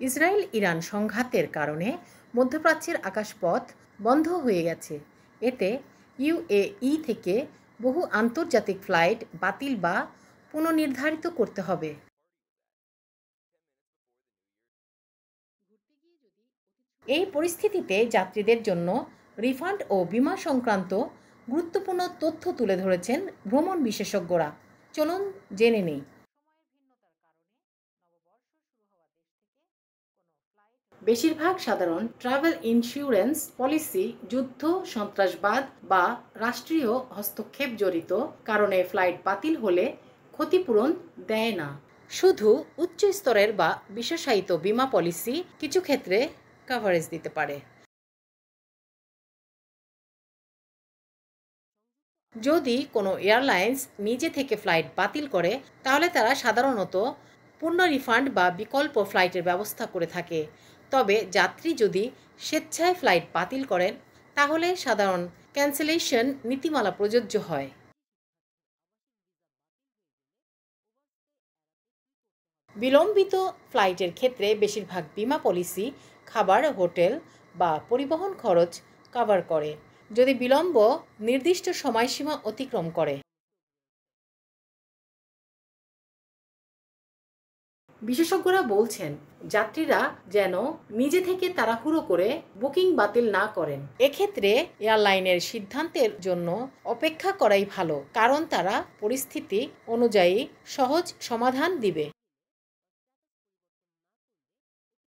Israel Iran সংঘাতের কারণে মধ্যপ্রাচ্যের আকাশপথ বন্ধ হয়ে গেছে। এতে ইউএই থেকে বহু আন্তর্জাতিক ফ্লাইট বাতিল বা পুনর্নির্ধারিত করতে হবে। এই পরিস্থিতিতে যাত্রীদের জন্য রিফান্ড ও বিমা সংক্রান্ত গুরুত্বপূর্ণ তথ্য তুলে ধরেছেন ভ্রমণ বিশেষজ্ঞরা। চলুন জেনে নেই। বেশিরভাগ সাধারণ ট্রাভেল ইন্স্যুরেন্স পলিসি যুদ্ধ, সন্ত্রাসবাদ বা রাষ্ট্রীয় হস্তক্ষেপ জড়িত কারণে ফ্লাইট বাতিল হলে ক্ষতিপূরণ দেয় না। শুধু উচ্চ স্তরের বা বিশেষায়িত বীমা পলিসি কিছু ক্ষেত্রে কভারেজ দিতে পারে। যদি কোনো এয়ারলাইন্স নিজে থেকে ফ্লাইট বাতিল করে, তাহলে তারা সাধারণত পূর্ণ রিফান্ড বা বিকল্প ফ্লাইটের ব্যবস্থা করে থাকে। তবে যাত্রী যদি স্বেচ্ছায় ফ্লাইট বাতিল করেন, তাহলে সাধারণ ক্যান্সেলেশন নীতিমালা প্রযোজ্য হয়। বিলম্বিত ফ্লাইটের ক্ষেত্রে বেশিরভাগ বীমা পলিসি খাবার, হোটেল বা পরিবহন খরচ কভার করে, যদি বিলম্ব নির্দিষ্ট সময়সীমা অতিক্রম করে। বিশেষজ্ঞরা বলছেন, যাত্রীরা যেন নিজে থেকে তাড়াহুড়ো করে বুকিং বাতিল না করেন। এক্ষেত্রে এয়ারলাইনের সিদ্ধান্তের জন্য অপেক্ষা করাই ভালো, কারণ তারা পরিস্থিতি অনুযায়ী সহজ সমাধান দিবে।